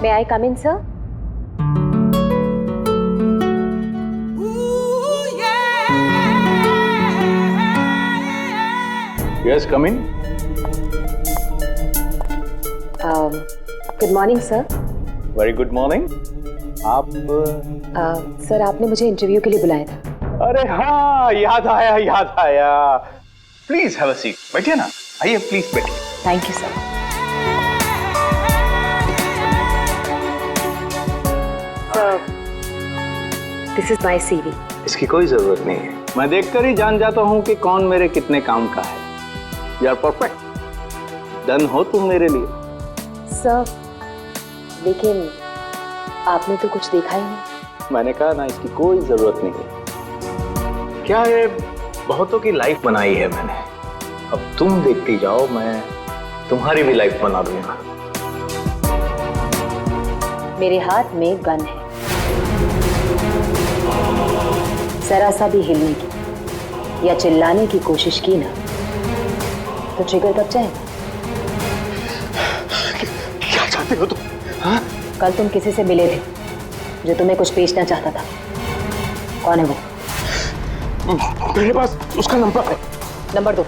May I come in, sir? Yes, come in. Good morning, sir. Very good morning. आप sir आपने मुझे interview के लिए बुलाया था। अरे हाँ, याद आया। Please have a seat. बैठिए ना, आइए प्लीज बैठिए। Thank you sir. This is my CV. इसकी कोई जरूरत नहीं है, मैं देखकर ही जान जाता हूँ कि कौन मेरे कितने काम का है। यू आर परफेक्ट, डन हो तुम मेरे लिए। सर लेकिन आपने तो कुछ देखा ही नहीं। मैंने कहा ना, इसकी कोई जरूरत नहीं है। क्या है, बहुतों की लाइफ बनाई है मैंने, अब तुम देखती जाओ, मैं तुम्हारी भी लाइफ बना दूंगा। मेरे हाथ में गन है, जरा सा भी हिलने की या चिल्लाने की कोशिश की ना तो ट्रिगर दब जाएगा। क्या चाहते हो तुम? हाँ? कल तुम किसी से मिले थे जो तुम्हें कुछ बेचना चाहता था, कौन है वो? मेरे पास उसका नंबर है। नंबर दो।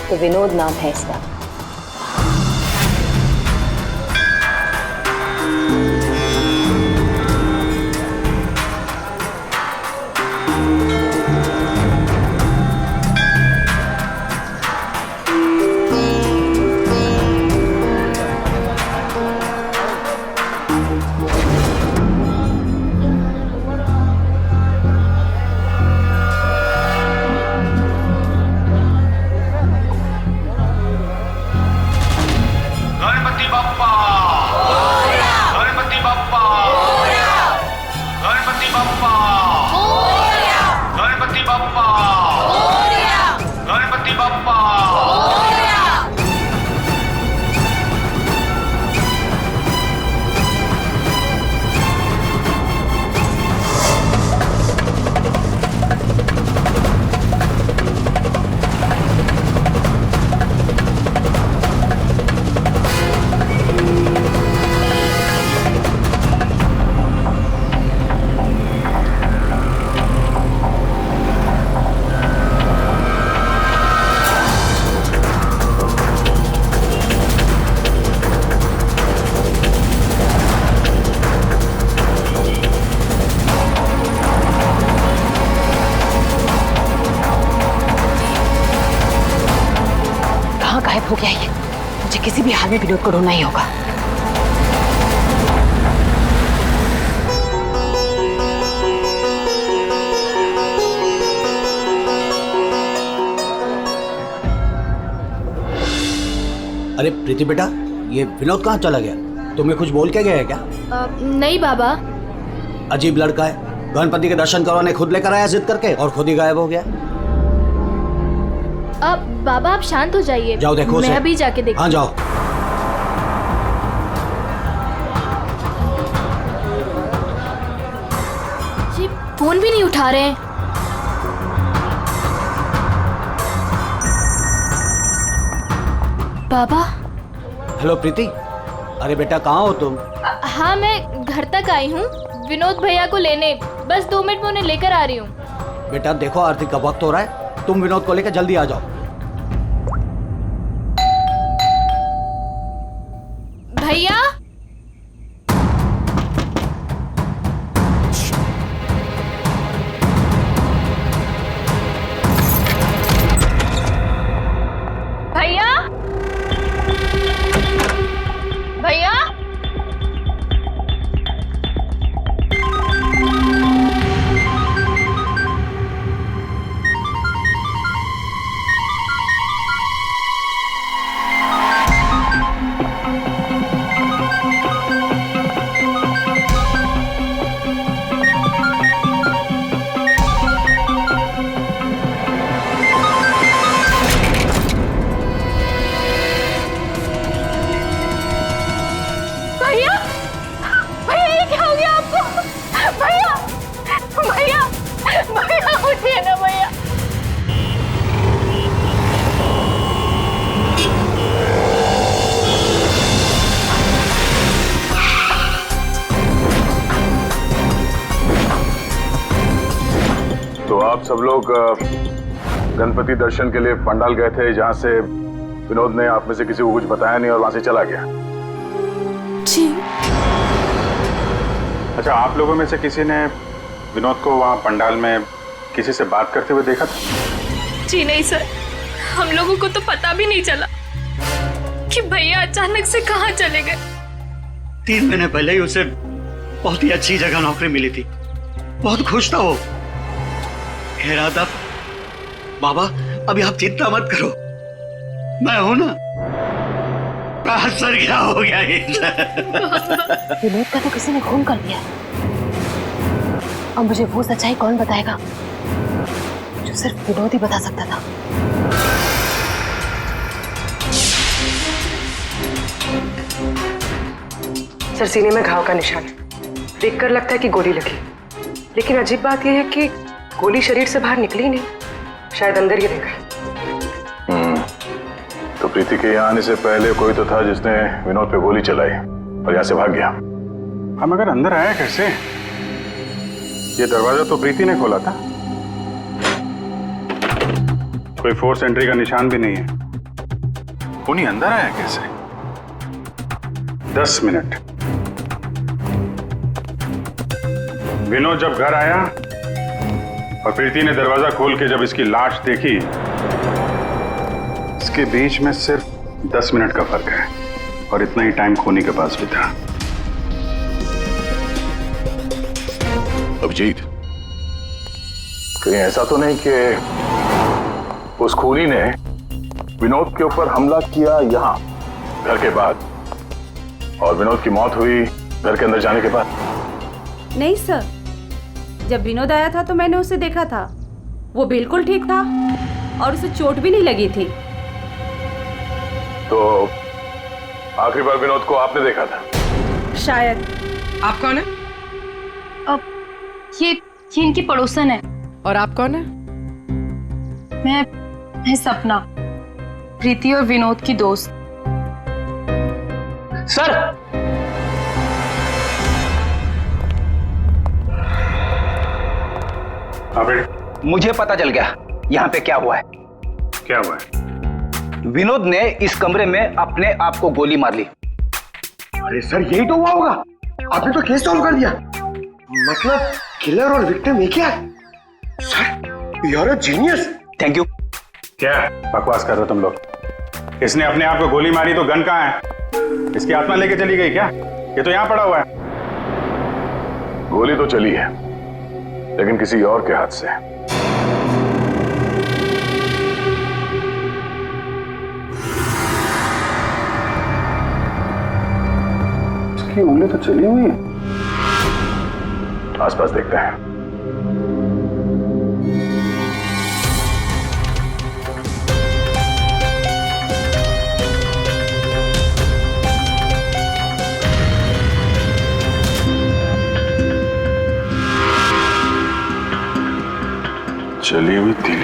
तो विनोद नाम है इसका। गायब हो गया ये, मुझे किसी भी हाल में विनोद को ढूंढना ही होगा। अरे प्रीति बेटा, ये विनोद कहाँ चला गया? तुम्हें कुछ बोल के गया है क्या? नहीं बाबा। अजीब लड़का है, गणपति के दर्शन करवाने खुद लेकर आया जिद करके और खुद ही गायब हो गया। अब बाबा आप शांत हो जाइए। जाओ देखो, मैं अभी जाके देखती हूँ। हाँ जाओ। जी फोन भी नहीं उठा रहे हैं। बाबा। हेलो प्रीति, अरे बेटा कहाँ हो तुम? हाँ मैं घर तक आई हूँ विनोद भैया को लेने, बस 2 मिनट में उन्हें लेकर आ रही हूँ। बेटा देखो आरती का वक्त हो रहा है, तुम विनोद को लेकर जल्दी आ जाओ। भैया। भैया। भैया। तो आप सब लोग गणपति दर्शन के लिए पंडाल गए थे, जहां से विनोद ने आप में से किसी को कुछ बताया नहीं और वहां से चला गया। जी। अच्छा, आप लोगों में से किसी ने विनोद को वहां पंडाल में किसी से बात करते हुए देखा था? जी नहीं सर, हम लोगों को तो पता भी नहीं चला कि भैया अचानक से कहाँ चले गए। 3 महीने पहले ही उसे बहुत ही अच्छी जगह नौकरी मिली थी, बहुत खुश था वो। कह रहा था बाबा अभी आप चिंता मत करो, मैं हूं ना। सर क्या हो गया विनोद का तो किसी ने खून कर दिया, अब मुझे वो सच्चाई कौन बताएगा जो सिर्फ विनोद ही बता सकता था। सर, सीने में घाव का निशान है, देखकर लगता है कि गोली लगी, लेकिन अजीब बात यह है कि गोली शरीर से बाहर निकली ही नहीं, शायद अंदर ही रह गई। तो प्रीति के यहाँ आने से पहले कोई तो था जिसने विनोद पे गोली चलाई और यहाँ से भाग गया। हम अगर अंदर आया कैसे? ये दरवाजा तो प्रीति ने खोला था, कोई फोर्स एंट्री का निशान भी नहीं है। उन्हीं अंदर आया कैसे? 10 मिनट। विनोद जब घर आया और प्रीति ने दरवाजा खोल के जब इसकी लाश देखी, इसके बीच में सिर्फ 10 मिनट का फर्क है और इतना ही टाइम खूनी के पास भी था। अभिजीत, कहीं ऐसा तो नहीं कि उस खूनी ने विनोद के ऊपर हमला किया यहाँ घर के बाद और विनोद की मौत हुई घर के अंदर जाने के बाद? नहीं सर, जब विनोद आया था तो मैंने उसे देखा था, वो बिल्कुल ठीक था और उसे चोट भी नहीं लगी थी। तो आखिरी बार विनोद को आपने देखा था? शायद। आप कौन है? अब ये इनकी पड़ोसन है। और आप कौन है? मैं सपना, प्रीति और विनोद की दोस्त। सर मुझे पता चल गया यहाँ पे क्या हुआ है। क्या हुआ है? विनोद ने इस कमरे में अपने आप को गोली मार ली। अरे सर, यही तो हुआ होगा, आपने तो केस सॉल्व कर दिया। मतलब किलर और विक्टिम एक ही है। Sir, you are a genius. Thank you. क्या बकवास कर रहे हो तुम लोग? इसने अपने आप को गोली मारी तो गन कहाँ है? इसकी आत्मा लेके चली गई क्या? ये तो यहाँ पड़ा हुआ है। गोली तो चली है, लेकिन किसी और के हाथ से। इसकी उंगली तो चली हुई है। आसपास देखते हैं। चली हुई थी।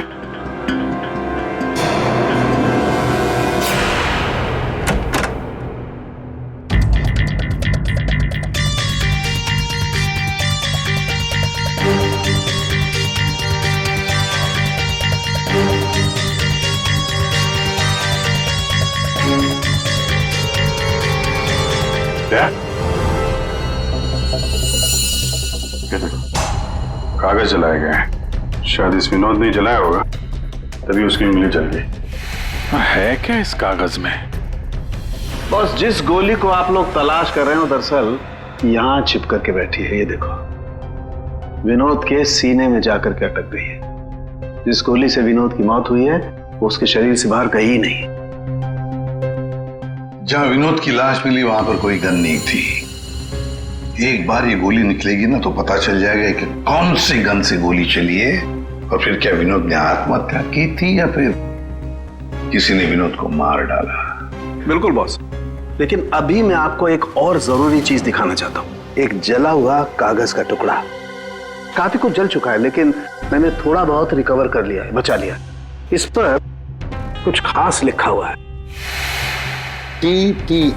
क्या? कागज जलाए गए हैं। शायद इस विनोद ने जलाया होगा, तभी उसकी उंगली जल गई। है क्या इस कागज में? बस जिस गोली को आप लोग तलाश कर रहे हो दरअसल यहाँ छिप करके बैठी है। ये देखो, विनोद के सीने में जाकर के अटक गई है। जिस गोली से विनोद की मौत हुई है वो उसके शरीर से बाहर कहीं नहीं। जहां विनोद की लाश मिली वहां पर कोई गन नहीं थी। एक बार ये गोली निकलेगी ना तो पता चल जाएगा कि कौन सी गन से गोली चली है और फिर क्या विनोद ने आत्महत्या की थी या फिर किसी ने विनोद को मार डाला। बिल्कुल बॉस, लेकिन अभी मैं आपको एक और जरूरी चीज दिखाना चाहता हूँ। एक जला हुआ कागज का टुकड़ा, काफी कुछ जल चुका है लेकिन मैंने थोड़ा बहुत रिकवर कर लिया है, बचा लिया। इस पर कुछ खास लिखा हुआ है। TTH.END।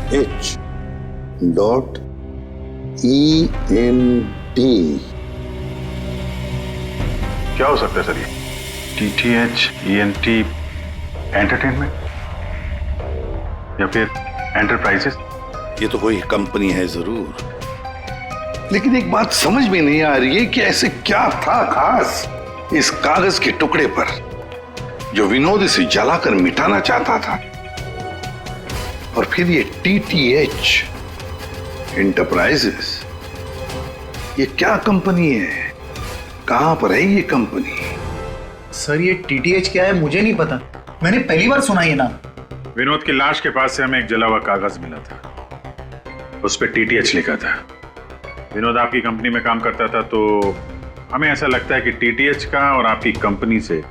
क्या हो सकता है सर ये? TTH ENT एंटरटेनमेंट या फिर एंटरप्राइजेस? ये तो कोई कंपनी है जरूर, लेकिन एक बात समझ में नहीं आ रही है कि ऐसे क्या था खास इस कागज के टुकड़े पर जो विनोद इसे जलाकर मिटाना चाहता था। और फिर ये TTH एंटरप्राइजेस, ये क्या कंपनी है? कहां पर है ये कंपनी? सर ये TTH क्या है मुझे नहीं पता, मैंने पहली बार सुना ये नाम। विनोद की लाश के पास से हमें एक जला हुआ कागज मिला था, उस पर TTH लिखा था। विनोद आपकी कंपनी में काम करता था, तो हमें ऐसा लगता है कि TTH का और आपकी कंपनी से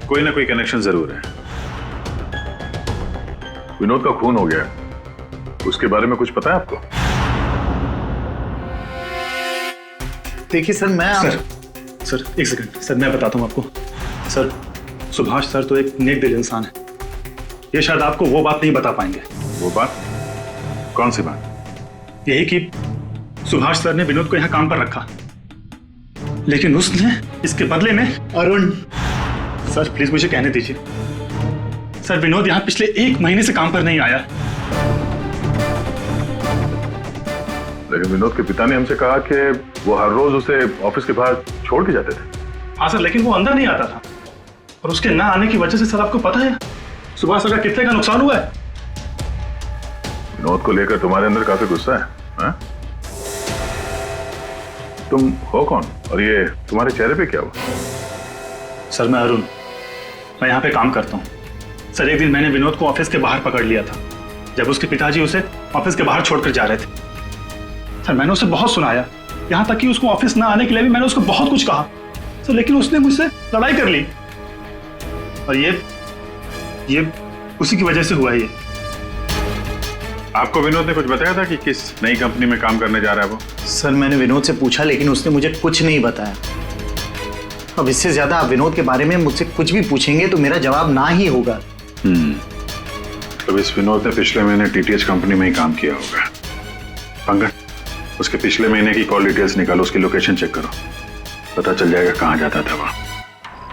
कोई ना कोई कनेक्शन जरूर है। विनोद का खून हो गया, उसके बारे में कुछ पता है आपको? देखिए सर सर एक सेकंड सर, मैं बताता हूँ आपको। सर सुभाष सर तो एक नेक दिल इंसान है, ये शायद आपको वो बात नहीं बता पाएंगे। वो बात? कौन सी बात? यही कि सुभाष सर ने विनोद को यहाँ काम पर रखा, लेकिन उसने इसके बदले में अरुण। सर प्लीज मुझे कहने दीजिए। सर विनोद यहाँ पिछले 1 महीने से काम पर नहीं आया। लेकिन विनोद के पिता ने हमसे कहा कि वो हर रोज उसे ऑफिस के बाहर छोड़ के जाते थे। हाँ सर, लेकिन वो अंदर नहीं आता था, और उसके ना आने की वजह से सर आपको पता है सुभाष सर का कितने का नुकसान हुआ है। विनोद को लेकर तुम्हारे अंदर काफी गुस्सा है, हाँ? तुम हो कौन और ये तुम्हारे चेहरे पे क्या हुआ? सर मैं अरुण, मैं यहाँ पे काम करता हूँ। सर एक दिन मैंने विनोद को ऑफिस के बाहर पकड़ लिया था, जब उसके पिताजी उसे ऑफिस के बाहर छोड़कर जा रहे थे। सर मैंने उसे बहुत सुनाया, यहाँ तक कि उसको ऑफिस ना आने के लिए भी मैंने उसको बहुत कुछ कहा सर, लेकिन उसने मुझसे लड़ाई कर ली, और ये उसी की वजह से हुआ है ये। आपको विनोद ने कुछ बताया था कि किस नई कंपनी में काम करने जा रहा है वो? सर मैंने विनोद से पूछा, लेकिन उसने मुझे कुछ नहीं बताया। अब इससे ज्यादा आप विनोद के बारे में मुझसे कुछ भी पूछेंगे तो मेरा जवाब ना ही होगा। तो इस विनोद ने पिछले महीने TTH कंपनी में ही काम किया होगा। पंकज, उसके पिछले महीने की कॉल डिटेल्स निकालो, उसकी लोकेशन चेक करो, पता चल जाएगा कहाँ जाता था वहाँ।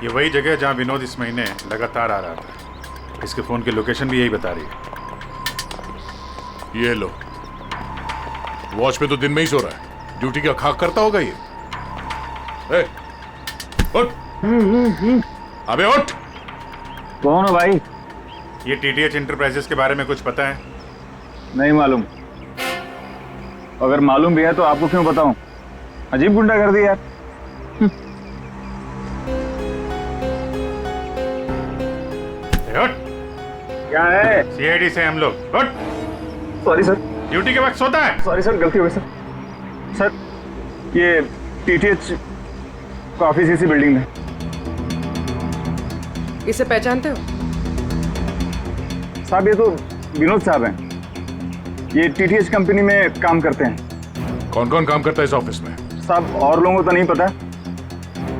ये वही जगह जहाँ विनोद इस महीने लगातार आ रहा था। इसके फोन की लोकेशन भी यही बता रही है। ये लो, वॉच पे तो दिन में ही सो रहा है, ड्यूटी का खाक करता होगा ये। ए, उठ। अबे उठ। कौन हो भाई? ये TTH एंटरप्राइजेस के बारे में कुछ पता है? नहीं मालूम। अगर मालूम भी है तो आपको क्यों बताऊं? अजीब गुंडागर्दी यार। उठ। क्या है? CID से हम लोग। उठ। Sorry sir. ड्यूटी के वक्त सोता है? सॉरी सर, गलती हो गई सर। सर ये TTH का ऑफिस इसी बिल्डिंग में। इसे पहचानते हो? साहब ये तो विनोद साहब हैं, ये TTH कंपनी में काम करते हैं। कौन कौन काम करता है इस ऑफिस में? साहब और लोगों को तो नहीं पता,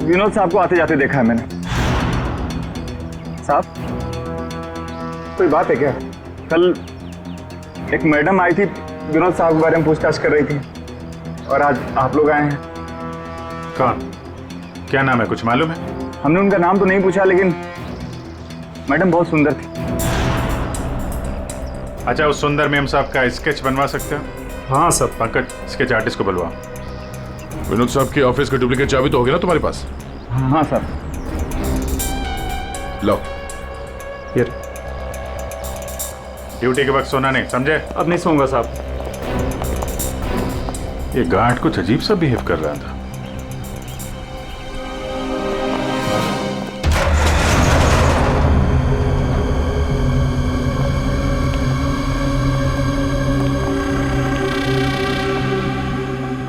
विनोद साहब को आते जाते देखा है मैंने। साहब कोई बात है क्या? कल एक मैडम आई थी, विनोद साहब के बारे में पूछताछ कर रही थी, और आज आप लोग आए हैं। कौन? क्या नाम है, कुछ मालूम है? हमने उनका नाम तो नहीं पूछा, लेकिन मैडम बहुत सुंदर थी। अच्छा, उस सुंदर मैम साहब का स्केच बनवा सकते हो? हाँ सर। पंकज, स्केच आर्टिस्ट को बुलवाओ। विनोद साहब की ऑफिस का डुप्लीकेट चाबी तो होगी ना तुम्हारे पास? हाँ सर। लो। ये ड्यूटी के वक्त सोना नहीं, समझे? अब नहीं सोऊंगा साहब। ये गार्ड कुछ अजीब सा बिहेव कर रहा था।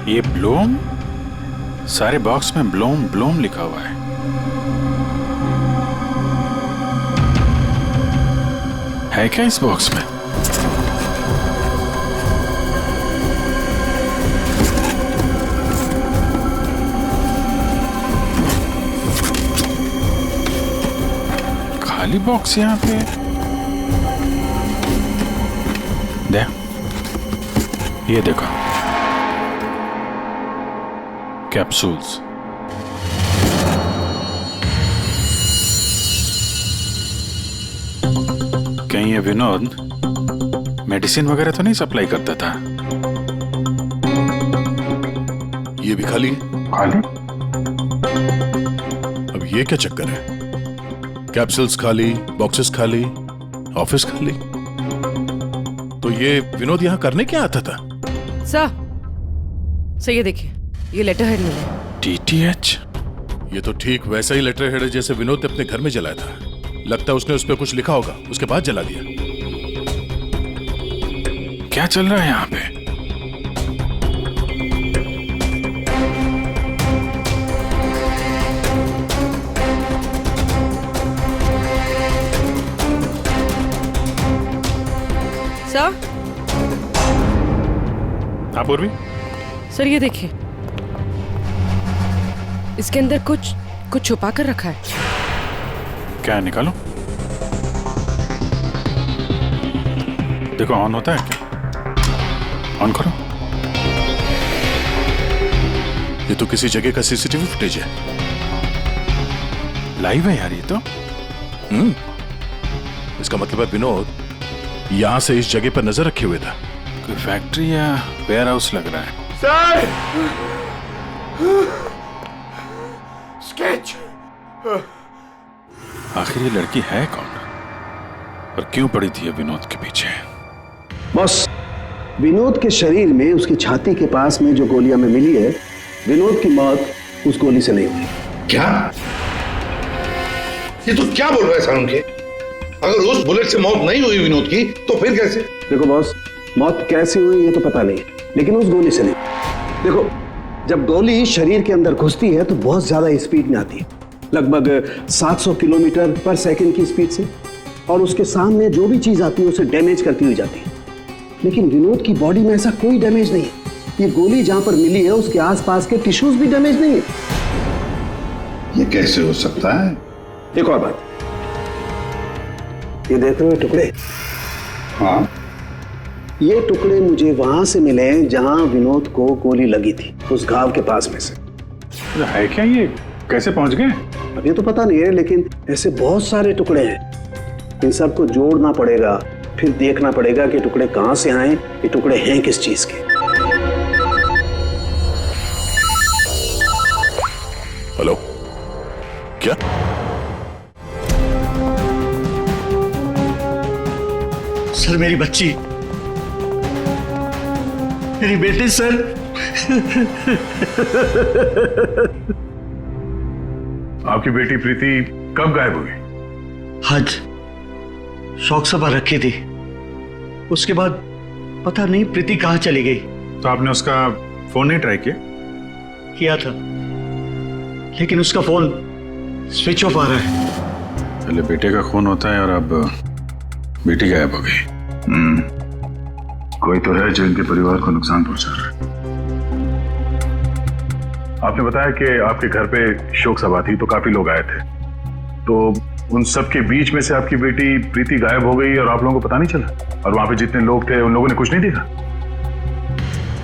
ये ब्लूम, सारे बॉक्स में ब्लूम ब्लूम लिखा हुआ है। है क्या इस बॉक्स में? खाली बॉक्स यहाँ पे। दे, ये देखो, कैप्सूल्स। कहीं ये विनोद मेडिसिन वगैरह तो नहीं सप्लाई करता था? ये भी खाली खाली? अब ये क्या चक्कर है? कैप्सूल्स खाली, बॉक्सेस खाली, ऑफिस खाली। तो ये विनोद यहाँ करने क्या आता था? सर ये देखिए, ये लेटर हेड मिला है। DTH? ये तो ठीक वैसा ही लेटर हेड है जैसे विनोद ने अपने घर में जलाया था। लगता है उसने उस पर कुछ लिखा होगा, उसके बाद जला दिया। क्या चल रहा है यहाँ पे? सर? हाँ पूर्वी? सर ये देखिए, इसके अंदर कुछ छुपा कर रखा है। क्या है, निकालो। देखो ऑन होता है क्या? ऑन करो। ये तो किसी जगह का सीसीटीवी फुटेज है। लाइव है यार ये तो। इसका मतलब है विनोद यहां से इस जगह पर नजर रखे हुए था। कोई फैक्ट्री या वेयर हाउस लग रहा है। सर! स्केच! आखिर ये लड़की है कौन और क्यों पड़ी थी ये विनोद के पीछे? बॉस, विनोद के शरीर में उसकी छाती के पास में जो गोलियां में मिली है, विनोद की मौत उस गोली से नहीं हुई। क्या? ये तो क्या बोल रहा है सारुण के? अगर उस बुलेट से मौत नहीं हुई विनोद की तो फिर कैसे? देखो बॉस, मौत कैसे हुई ये तो पता नहीं, लेकिन उस गोली से नहीं। देखो, जब गोली शरीर के अंदर घुसती है तो बहुत ज्यादा स्पीड में आती है, लगभग 700 किलोमीटर पर सेकंड की स्पीड से, और उसके सामने जो भी चीज आती है उसे डैमेज करती हुई जाती है। लेकिन विनोद की बॉडी में ऐसा कोई डैमेज नहीं है। ये गोली जहां पर मिली है उसके आसपास के टिश्यूज भी डैमेज नहीं है। ये कैसे हो सकता है? एक और बात, ये देख रहे हो टुकड़े? हाँ, ये टुकड़े मुझे वहां से मिले जहां विनोद को गोली लगी थी, उस घाव के पास में से। है क्या ये? कैसे पहुंच गए? अब ये तो पता नहीं है, लेकिन ऐसे बहुत सारे टुकड़े हैं। इन सबको जोड़ना पड़ेगा, फिर देखना पड़ेगा कि टुकड़े कहां से आए, ये टुकड़े हैं किस चीज के। हेलो, क्या? सर मेरी बच्ची, मेरी बेटी सर। आपकी बेटी प्रीति कब गायब हुई? आज शौक सभा रखी थी, उसके बाद पता नहीं प्रीति कहाँ चली गई। तो आपने उसका फोन नहीं ट्राई किया? किया था, लेकिन उसका फोन स्विच ऑफ आ रहा है। पहले बेटे का खून होता है और अब बेटी गायब हो गई। कोई तो है जो इनके परिवार को नुकसान पहुंचा रहा है। आपने बताया कि आपके घर पे शोक सभा थी तो काफी लोग आए थे, तो उन सब के बीच में से आपकी बेटी प्रीति गायब हो गई और आप लोगों को पता नहीं चला? और वहां पे जितने लोग थे उन लोगों ने कुछ नहीं देखा?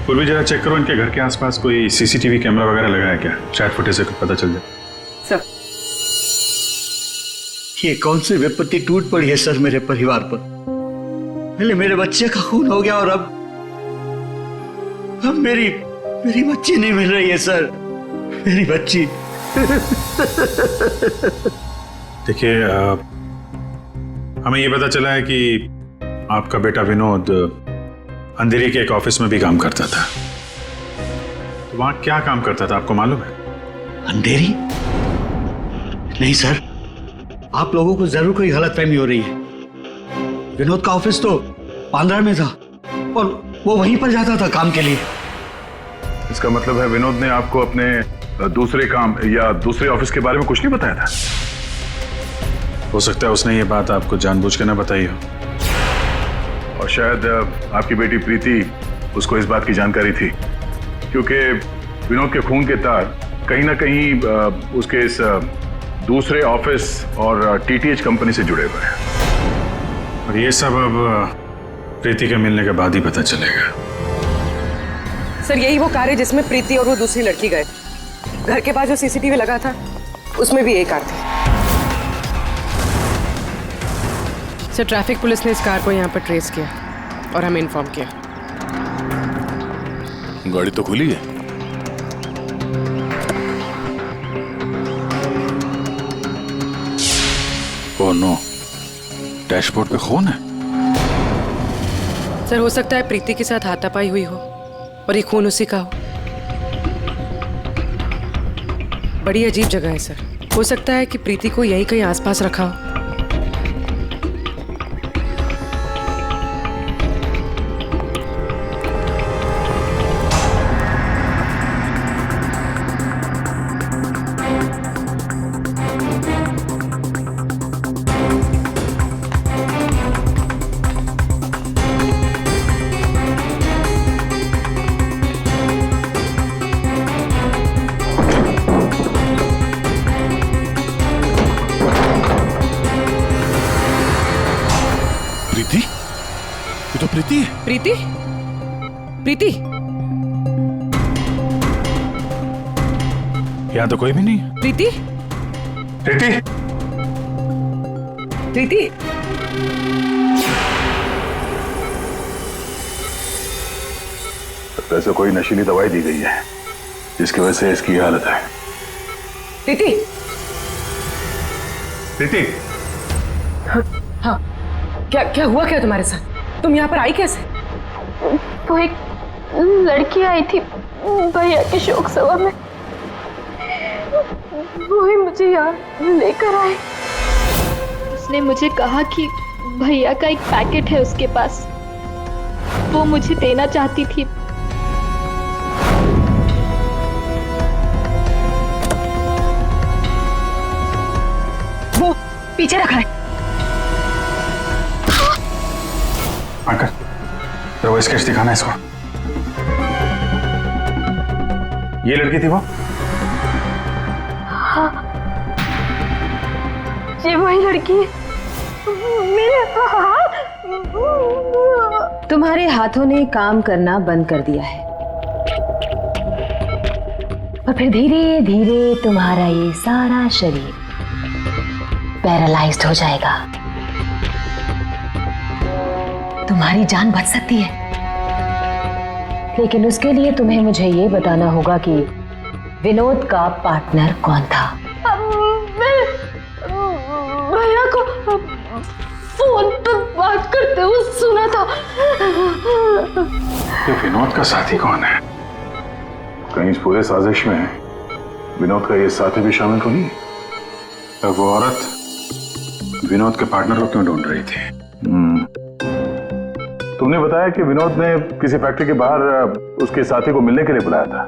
पूर्वी जरा चेक करो इनके घर के आसपास कोई सीसीटीवी कैमरा वगैरह लगा है क्या? शायद फुटेज से पता चल जाए। सर, ये कौन सी विपत्ति टूट पड़ी है सर मेरे परिवार पर? पहले मेरे बच्चे का खून हो गया और अब मेरी बच्ची नहीं मिल रही है सर, मेरी बच्ची। देखिए, हमें ये पता चला है कि आपका बेटा विनोद अंधेरी के एक ऑफिस में भी काम करता था। तो वहां क्या काम करता था आपको मालूम है? अंधेरी? नहीं सर, आप लोगों को जरूर कोई गलतफहमी हो रही है। विनोद का ऑफिस तो बांद्रा में था और वो वहीं पर जाता था काम के लिए। इसका मतलब है विनोद ने आपको अपने दूसरे काम या दूसरे ऑफिस के बारे में कुछ नहीं बताया था? हो सकता है उसने ये बात आपको जानबूझ के ना बताई हो, और शायद आपकी बेटी प्रीति उसको इस बात की जानकारी थी, क्योंकि विनोद के खून के तार कहीं ना कहीं उसके इस दूसरे ऑफिस और टीटीएच कंपनी से जुड़े हुए हैं। और ये सब अब प्रीति के मिलने के बाद ही पता चलेगा। सर यही वो कार है जिसमें प्रीति और वो दूसरी लड़की गए। घर के पास जो सीसीटीवी लगा था उसमें भी यही कार थी। सर ट्रैफिक पुलिस ने इस कार को यहाँ पर ट्रेस किया और हमें इन्फॉर्म किया। गाड़ी तो खुली है। ओह नो, डैशबोर्ड पे खून है। सर हो सकता है प्रीति के साथ हाथापाई हुई हो और ये खून उसी का हो। बड़ी अजीब जगह है सर, हो सकता है कि प्रीति को यहीं कहीं आसपास रखा हो। ये तो प्रीति है। प्रीति? प्रीति? यहाँ तो कोई भी नहीं। प्रीति? प्रीति? प्रीति? वैसे कोई नशीली दवाई दी गई है जिसकी वजह से इसकी हालत है। प्रीति? प्रीति? हाँ, क्या हुआ क्या तुम्हारे साथ? तुम यहाँ पर आई कैसे? वो एक लड़की आई थी भैया के शोक सभा में, वो ही मुझे यहाँ लेकर आई। उसने मुझे कहा कि भैया का एक पैकेट है उसके पास, वो मुझे देना चाहती थी। वो पीछे रखा है। अंकल, तो वो स्केच दिखाना इसको। ये लड़की थी वो? हाँ, ये वही लड़की है। मेरे हाथ। तुम्हारे हाथों ने काम करना बंद कर दिया है और फिर धीरे धीरे तुम्हारा ये सारा शरीर पैरालाइज्ड हो जाएगा। तुम्हारी जान बच सकती है, लेकिन उसके लिए तुम्हें मुझे ये बताना होगा कि विनोद का पार्टनर कौन था। भैया को फोन पर बात करते हुए सुना था। ये विनोद का साथी कौन है? कहीं इस पूरे साजिश में विनोद का ये साथी भी शामिल तो नहीं? तो वो औरत विनोद के पार्टनर को क्यों ढूंढ रही थी? तुमने बताया कि विनोद ने किसी फैक्ट्री के बाहर उसके साथी को मिलने के लिए बुलाया था,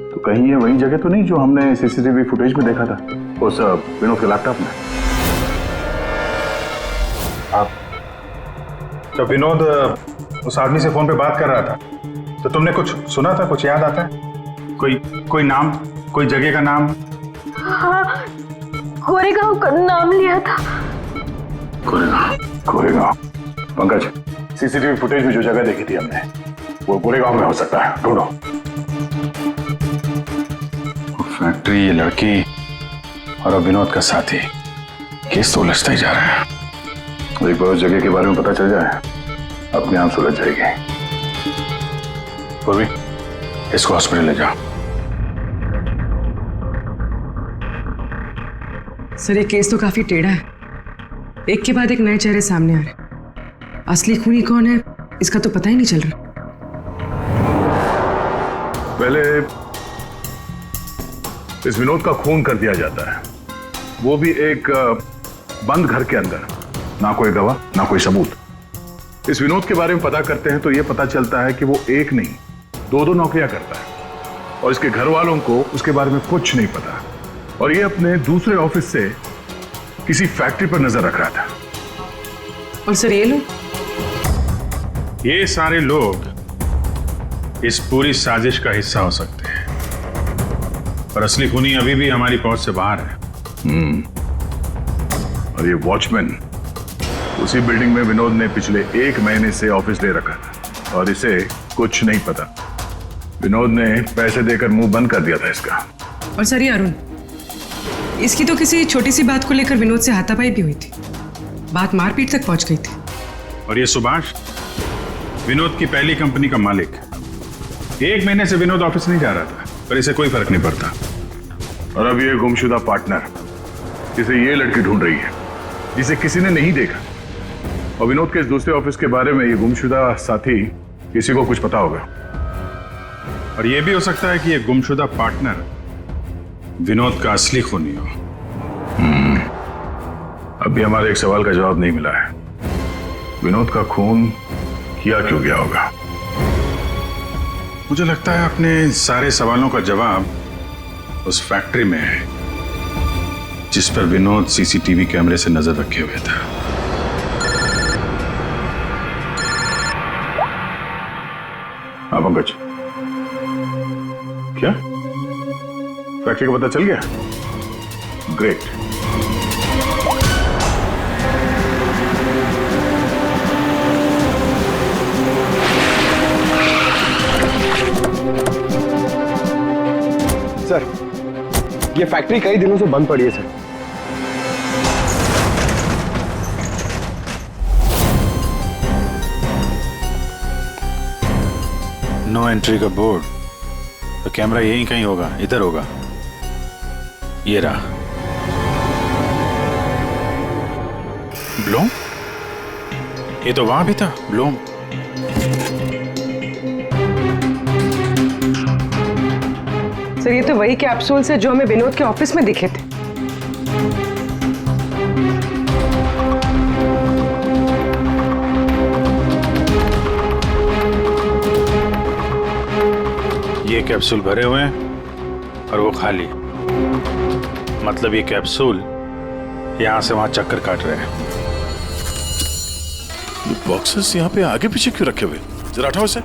तो कहीं ये वही जगह तो नहीं जो हमने सीसीटीवी फुटेज में देखा था उस विनोद के लैपटॉप में? आप तो विनोद उस आदमी से फोन पे बात कर रहा था, तो तुमने कुछ सुना था? कुछ याद आता है? कोई नाम, कोई जगह का नाम? हाँ, गोरेगांव का नाम लिया था। गोरेगांव। पंकज, सीसीटीवी फुटेज में जो जगह देखी थी हमने वो गोरेगांव में हो सकता है, ढूंढो। फैक्ट्री, ये लड़की और अब विनोद का साथी, केस तो उलझता ही जा रहा है। एक बार उस जगह के बारे में पता चल जाए अपने आप सुलझ जाएगी। पूर्वी, इसको हॉस्पिटल ले जाओ। सर ये केस तो काफी टेढ़ा है, एक के बाद एक नए चेहरे सामने आ रहे। असली खूनी कौन है इसका तो पता ही नहीं चल रहा। पहले इस विनोद का खून कर दिया जाता है, वो भी एक बंद घर के अंदर, ना कोई गवाह ना कोई सबूत। इस विनोद के बारे में पता करते हैं तो यह पता चलता है कि वो एक नहीं दो नौकरियां करता है और इसके घर वालों को उसके बारे में कुछ नहीं पता, और ये अपने दूसरे ऑफिस से किसी फैक्ट्री पर नजर रख रहा था। और सर ये लोग? ये सारे लोग इस पूरी साजिश का हिस्सा हो सकते हैं, पर असली खूनी अभी भी हमारी पहुंच से बाहर है। और ये वॉचमैन उसी बिल्डिंग में विनोद ने पिछले 1 महीने से ऑफिस ले रखा था और इसे कुछ नहीं पता। विनोद ने पैसे देकर मुंह बंद कर दिया था इसका। और सर ये अरुण, इसकी तो किसी छोटी सी बात को लेकर विनोद से हाथापाई भी हुई थी। बात मारपीट तक पहुंच गई थी। और ये सुभाष विनोद की पहली कंपनी का मालिक। 1 महीने से विनोद ऑफिस नहीं जा रहा था, पर इसे कोई फर्क नहीं पड़ता। और अब ये गुमशुदा पार्टनर जिसे ये लड़की ढूंढ रही है, जिसे किसी ने नहीं देखा, और विनोद के इस दूसरे ऑफिस के बारे में ये गुमशुदा साथी किसी को कुछ पता होगा। और ये भी हो सकता है कि ये गुमशुदा पार्टनर विनोद का असली खूनी हो। अभी हमारे एक सवाल का जवाब नहीं मिला है, विनोद का खून किया क्यों गया होगा? मुझे लगता है अपने सारे सवालों का जवाब उस फैक्ट्री में है जिस पर विनोद सीसीटीवी कैमरे से नजर रखे हुए था। हाँ पंकज, क्या फैक्ट्री का पता चल गया? ग्रेट। सर, ये फैक्ट्री कई दिनों से बंद पड़ी है सर। नो एंट्री का बोर्ड, तो कैमरा यहीं कहीं होगा, इधर होगा। ये रहा। ब्लूम? ये तो वहां भी था, ब्लूम। सर, ये तो वही कैप्सूल है जो हमें विनोद के ऑफिस में दिखे थे। ये कैप्सूल भरे हुए हैं और वो खाली। मतलब ये कैप्सूल यहां से वहां चक्कर काट रहे हैं। ये बॉक्सेस यहाँ पे आगे पीछे क्यों रखे हुए? जरा हटाओ इसे।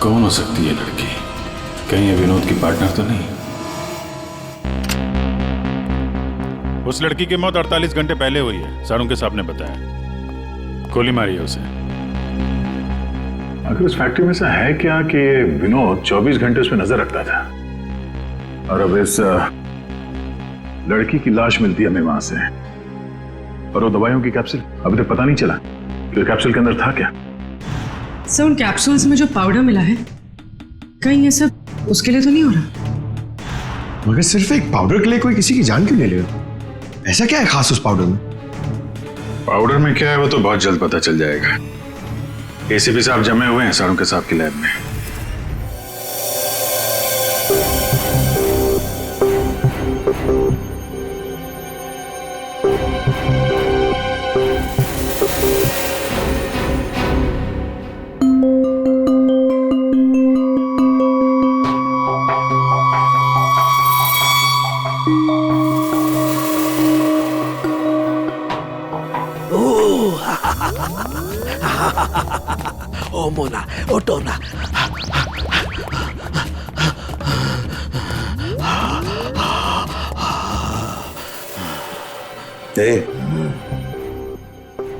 कौन हो सकती है लड़की? कहीं ये विनोद की पार्टनर तो नहीं? उस लड़की की मौत 48 घंटे पहले हुई है, सारुण के साहब ने बताया। गोली मारी है उसे। आखिर उस फैक्ट्री में से है क्या कि विनोद 24 घंटे उस पर नजर रखता था, और अब इस लड़की की लाश मिलती है हमें वहां से, और वो दवाइयों की कैप्सूल अभी तक पता नहीं चला कि कैप्सूल के अंदर था क्या। सर, उन कैप्सूल्स में जो पाउडर मिला है, कहीं ये सब उसके लिए तो नहीं हो रहा? मगर सिर्फ एक पाउडर के लिए कोई किसी की जान क्यों ले ले? ऐसा क्या है खास उस पाउडर में? पाउडर में क्या है वो तो बहुत जल्द पता चल जाएगा। एसीपी साहब जमे हुए हैं सारुण के साहब की लैब में। ओ मोना, उठो ना।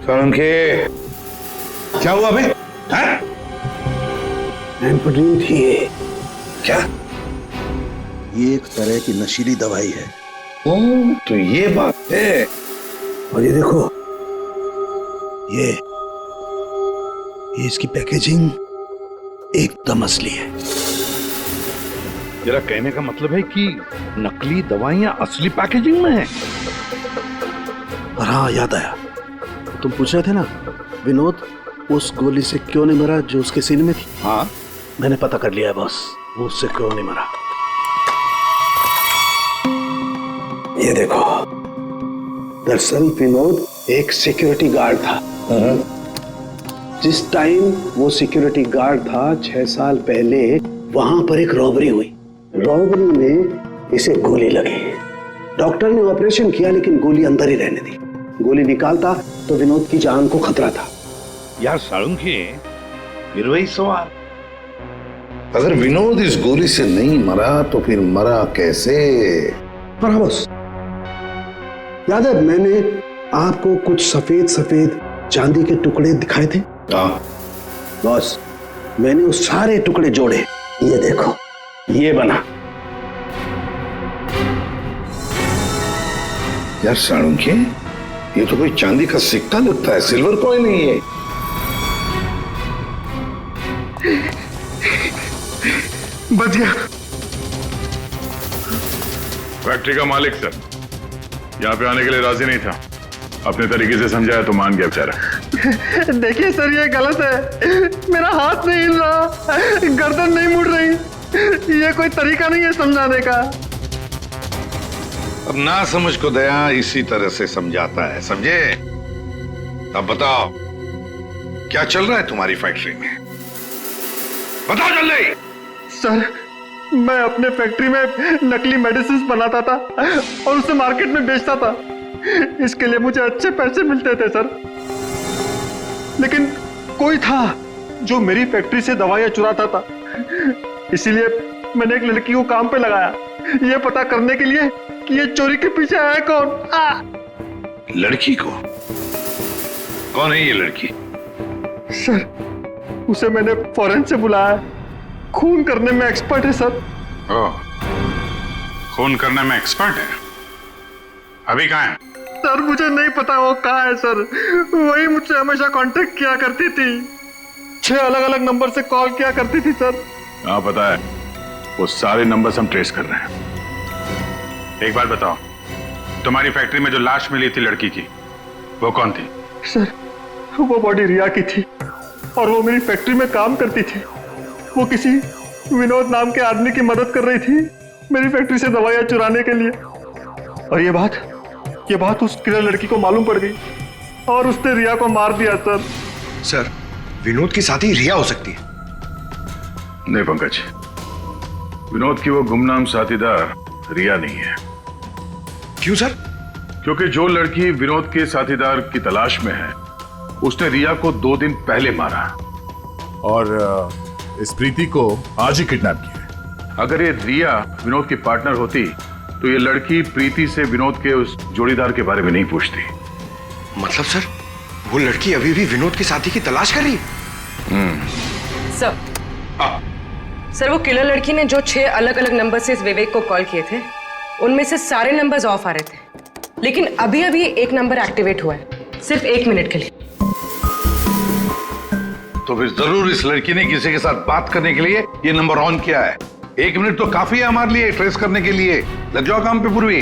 सोलंकी, क्या हुआ बे? एम्फेटामिन थी ये। क्या? ये एक तरह की नशीली दवाई है। ओ, तो ये बात है। और ये देखो, ये इसकी पैकेजिंग एकदम असली है। जरा कहने का मतलब है कि नकली दवाइयां असली पैकेजिंग में हैं। और हाँ, याद आया, तुम पूछ रहे थे ना विनोद उस गोली से क्यों नहीं मरा जो उसके सीने में थी। हाँ, मैंने पता कर लिया है बॉस, वो उससे क्यों नहीं मरा। ये देखो, दरअसल विनोद एक सिक्योरिटी गार्ड था। जिस टाइम वो सिक्योरिटी गार्ड था 6 साल पहले वहां पर एक रॉबरी हुई। रॉबरी में इसे गोली लगी। डॉक्टर ने ऑपरेशन किया लेकिन गोली अंदर ही रहने दी। गोली निकालता तो विनोद की जान को खतरा था। यार सारुण के फिर वही सवाल, अगर विनोद इस गोली से नहीं मरा तो फिर मरा कैसे? पर हाँ बॉस, याद है मैंने आपको कुछ सफेद सफेद चांदी के टुकड़े दिखाए थे? हाँ बॉस, मैंने वो सारे टुकड़े जोड़े, ये देखो, ये बना। यार साणुंखे, ये तो कोई चांदी का सिक्का लगता है, सिल्वर कॉइन नहीं है। बच गया। फैक्ट्री का मालिक सर यहाँ पे आने के लिए राजी नहीं था। अपने तरीके से समझाया तो मान गया बेचारा। देखिए सर, ये गलत है। मेरा हाथ नहीं हिल रहा, गर्दन नहीं मुड़ रही। ये कोई तरीका नहीं है समझाने का। अब ना समझ को दया इसी तरह से समझाता है, समझे? अब बताओ क्या चल रहा है तुम्हारी फैक्ट्री में? बताओ जल्दी। सर, मैं अपने फैक्ट्री में नकली मेडिसिन बनाता था और उसे मार्केट में बेचता था। इसके लिए मुझे अच्छे पैसे मिलते थे सर। लेकिन कोई था जो मेरी फैक्ट्री से दवाइयां चुराता था। इसीलिए मैंने एक लड़की को काम पे लगाया, ये पता करने के लिए कि ये चोरी के पीछे है कौन। लड़की को? कौन है ये लड़की? सर, उसे मैंने फॉरेन से बुलाया। खून करने में एक्सपर्ट है सर। खून करने में एक्सपर्ट है? अभी कहाँ है? सर, मुझे नहीं पता वो कहाँ है सर। वही मुझसे हमेशा कांटेक्ट किया करती थी, 6 अलग अलग नंबर से कॉल किया करती थी सर। हाँ पता है, वो सारे नंबर्स हम ट्रेस कर रहे हैं। एक बात बताओ, तुम्हारी फैक्ट्री में जो लाश मिली थी लड़की की, वो कौन थी? सर, वो बॉडी रिया की थी और वो मेरी फैक्ट्री में काम करती थी। वो किसी विनोद नाम के आदमी की मदद कर रही थी मेरी फैक्ट्री से दवाइयां चुराने के लिए। और ये बात उस किलर लड़की को मालूम पड़ गई और उसने रिया को मार दिया सर। सर, विनोद की साथी रिया हो सकती है। नहीं पंकज, विनोद की वो गुमनाम साथीदार रिया नहीं है। क्यों सर? क्योंकि जो लड़की विनोद के साथीदार की तलाश में है, उसने रिया को 2 दिन पहले मारा और इस प्रीति को आज ही किडनैप किया। अगर ये रिया विनोद की पार्टनर होती तो ये लड़की प्रीति से विनोद के उस जोड़ीदार के बारे में नहीं पूछती। मतलब सर, वो लड़की अभी भी विनोद के साथी की तलाश कर रही है? सर, वो किलर लड़की ने जो 6 अलग अलग नंबर से इस विवेक को कॉल किए थे, उनमें से सारे नंबर्स ऑफ आ रहे थे। लेकिन अभी अभी एक नंबर एक्टिवेट हुआ है, सिर्फ 1 मिनट के लिए। तो फिर जरूर इस लड़की ने किसी के साथ बात करने के लिए ये नंबर ऑन किया है। 1 मिनट तो काफी है हमारे लिए ट्रेस करने के लिए। लग जाओ काम पे पूर्वी।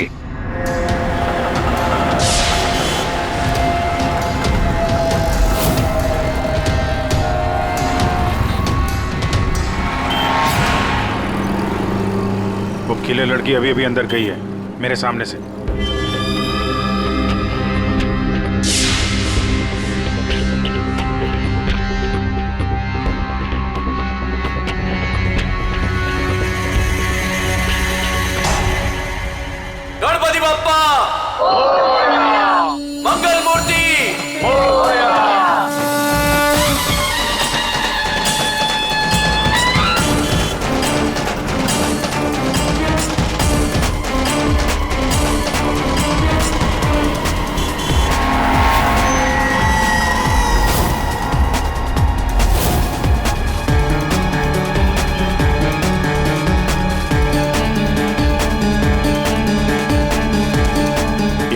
वो किले लड़की अभी अभी अंदर गई है मेरे सामने से। गणपति बप्पा मंगल मूर्ति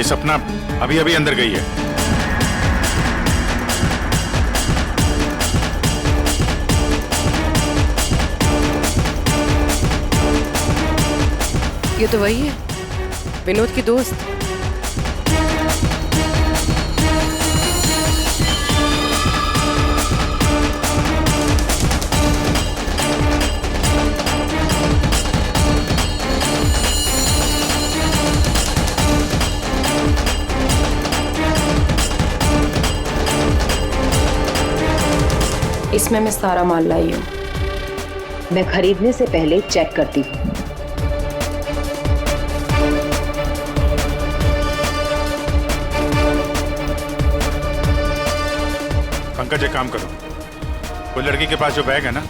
सपना अभी अभी अंदर गई है। ये तो वही है, विनोद की दोस्त। इसमें मैं सारा माल लाई हूँ। मैं खरीदने से पहले चेक करती हूँ। पंकज, एक काम करो, वो लड़की के पास जो बैग है ना,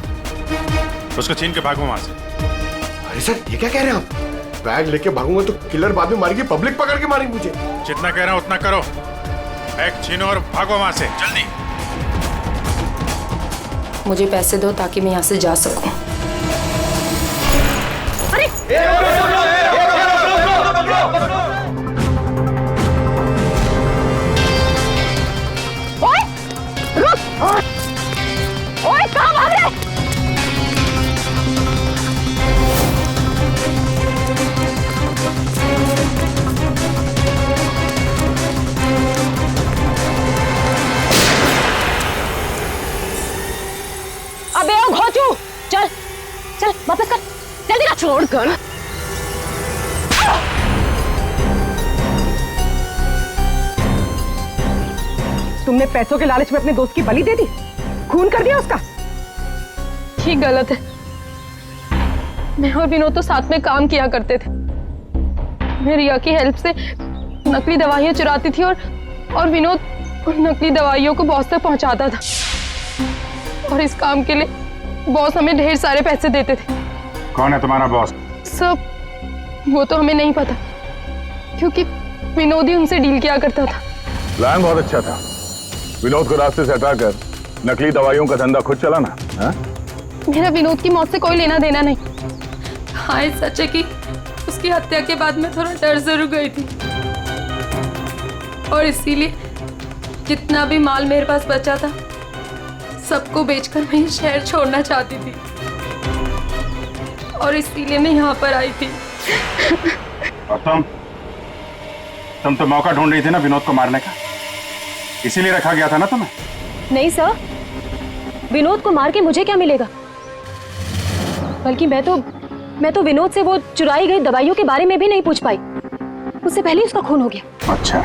उसको छीन के भागो वहां से। अरे सर ये क्या कह रहे हैं आप? बैग लेके भागूंगा तो किलर बाद में मारेगी, पब्लिक पकड़ के मारेगी मुझे। जितना कह रहा हूं उतना करो। बैग छीनो और भागो वहां से जल्दी। मुझे पैसे दो ताकि मैं यहाँ से जा सकूं। ओए, रुक! ओए, कहाँ भाग रहे? अबे ओ घोचू, चल चल वापस कर, जल्दी कर। छोड़ कर। तुमने पैसों के लालच में अपने दोस्त की बलि दे दी, खून कर दिया उसका। ये गलत है। मैं और विनोद तो साथ में काम किया करते थे। मैं रिया की हेल्प से नकली दवाइयां चुराती थी और विनोद उन नकली दवाइयों को बॉस तक पहुंचाता था। और इस काम के लिए बॉस हमें ढेर सारे पैसे देते थे। कौन है तुम्हारा बॉस? सब वो तो हमें नहीं पता, क्योंकि विनोद ही उनसे डील किया करता था। प्लान बहुत अच्छा था। विनोद को रास्ते से हटाकर नकली दवाइयों का धंधा खुद चलाना। हाँ? मेरा विनोद की मौत से कोई लेना देना नहीं। हाँ सच है कि उसकी हत्या के बाद मैं थोड़ा डर जरूर गई थी, और इसीलिए जितना भी माल मेरे पास बचा था सबको बेचकर मैं ये शहर छोड़ना चाहती थी, और इसीलिए मैं यहाँ पर आई थी। और तुम तो मौका ढूंढ रही थी ना विनोद को मारने का, इसीलिए रखा गया था ना तुम्हें? नहीं सर, विनोद को मार के मुझे क्या मिलेगा? बल्कि मैं तो विनोद से वो चुराई गई दवाइयों के बारे में भी नहीं पूछ पाई। उससे पहले उसका खून हो गया। अच्छा,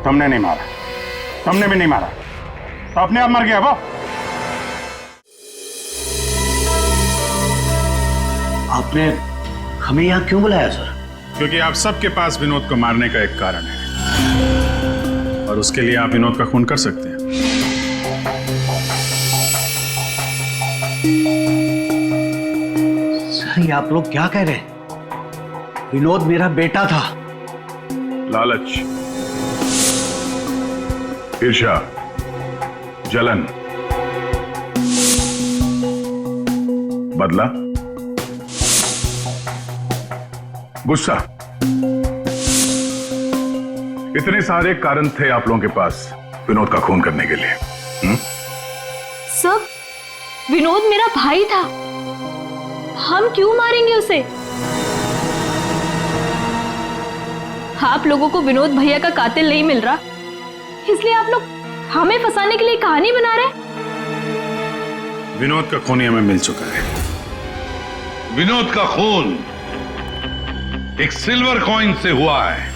तुमने नहीं मारा, तुमने भी नहीं मारा, तो अपने आप मर गया वो। आपने हमें यहाँ क्यों बुलाया सर? क्योंकि आप सबके पास विनोद को मारने का एक कारण है, और उसके लिए आप विनोद का खून कर सकते हैं। सर ये आप लोग क्या कह रहे हैं? विनोद मेरा बेटा था। लालच, ईर्ष्या, जलन, बदला, गुस्सा, इतने सारे कारण थे आप लोगों के पास विनोद का खून करने के लिए। सब विनोद मेरा भाई था, हम क्यों मारेंगे उसे? आप लोगों को विनोद भैया का कातिल नहीं मिल रहा, इसलिए आप लोग हमें फंसाने के लिए कहानी बना रहे हैं। विनोद का खून हमें मिल चुका है। विनोद का खून एक सिल्वर कॉइन से हुआ है,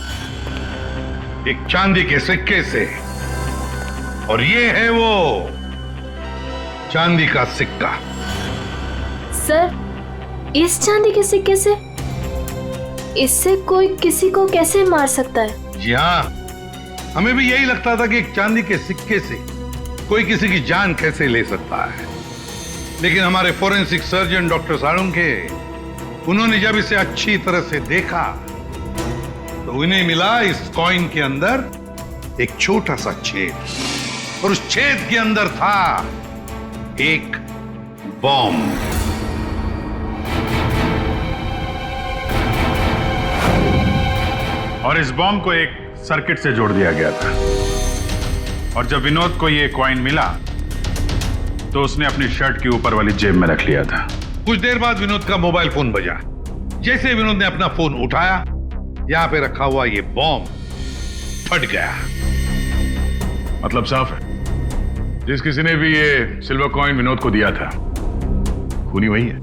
एक चांदी के सिक्के से, और ये है वो चांदी का सिक्का। सर, इस चांदी के सिक्के से? इससे कोई किसी को कैसे मार सकता है? जी हाँ, हमें भी यही लगता था कि एक चांदी के सिक्के से कोई किसी की जान कैसे ले सकता है, लेकिन हमारे फोरेंसिक सर्जन डॉक्टर साळुंखे, उन्होंने जब इसे अच्छी तरह से देखा तो उन्हें मिला इस कॉइन के अंदर एक छोटा सा छेद, और उस छेद के अंदर था एक बॉम्ब। और इस बॉम्ब को एक सर्किट से जोड़ दिया गया था, और जब विनोद को ये कॉइन मिला तो उसने अपनी शर्ट की ऊपर वाली जेब में रख लिया था। कुछ देर बाद विनोद का मोबाइल फोन बजा। जैसे विनोद ने अपना फोन उठाया, यहां पे रखा हुआ ये बॉम्ब फट गया। मतलब साफ है, जिस किसी ने भी ये सिल्वर कॉइन विनोद को दिया था, खूनी वही है।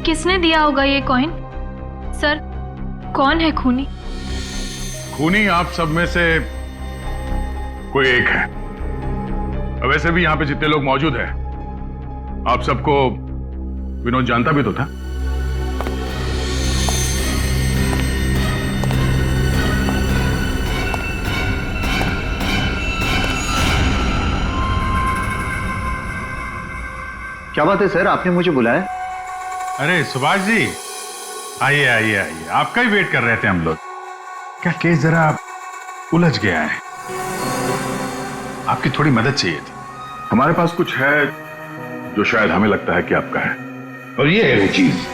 किसने दिया होगा ये कॉइन? सर, कौन है खूनी? खूनी आप सब में से कोई एक है। वैसे भी यहां पे जितने लोग मौजूद हैं, आप सबको विनोद जानता भी तो था। क्या बात है सर, आपने मुझे बुलाया? अरे सुभाष जी, आइए आइए आइए, आपका ही वेट कर रहे थे हम लोग। क्या केस जरा उलझ गया है, आपकी थोड़ी मदद चाहिए थी। हमारे पास कुछ है जो शायद हमें लगता है कि आपका है, और ये है वो चीज।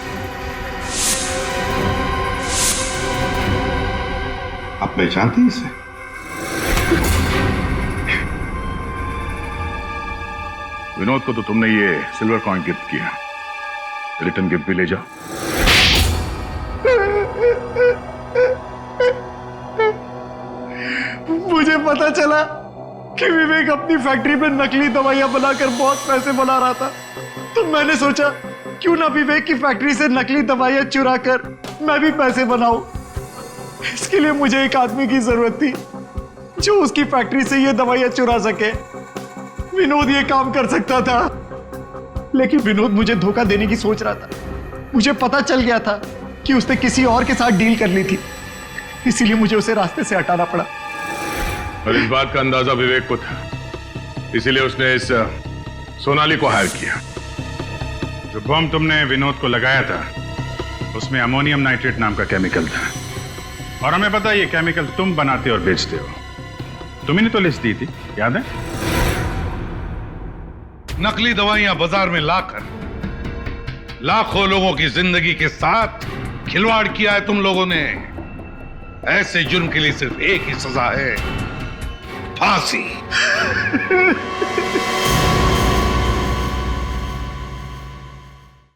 आप पहचानते हैं इसे? विनोद को तो तुमने ये सिल्वर कॉइन गिफ्ट किया, रिटर्न गिफ्ट भी ले जाओ। मुझे पता चला कि विवेक अपनी फैक्ट्री में नकली दवाइयां बनाकर बहुत पैसे बना रहा था, तो मैंने सोचा क्यों ना विवेक की फैक्ट्री से नकली दवाइयां चुरा कर मैं भी पैसे बनाऊं। इसके लिए मुझे एक आदमी की जरूरत थी जो उसकी फैक्ट्री से ये दवाइयां चुरा सके। विनोद ये काम कर सकता था, लेकिन विनोद मुझे धोखा देने की सोच रहा था। मुझे पता चल गया था कि उसने किसी और के साथ डील कर ली थी, इसीलिए मुझे उसे रास्ते से हटाना पड़ा। और इस बात का अंदाजा विवेक को था, इसीलिए उसने इस सोनाली को हायर किया। जो बम तुमने विनोद को लगाया था उसमें अमोनियम नाइट्रेट नाम का केमिकल था, और हमें पता है ये केमिकल तुम बनाते और बेचते हो। तुम्ही ने तो लिस्ट दी थी, याद है? नकली दवाइयां बाजार में लाकर लाखों लोगों की जिंदगी के साथ खिलवाड़ किया है तुम लोगों ने। ऐसे जुर्म के लिए सिर्फ एक ही सजा है, फांसी।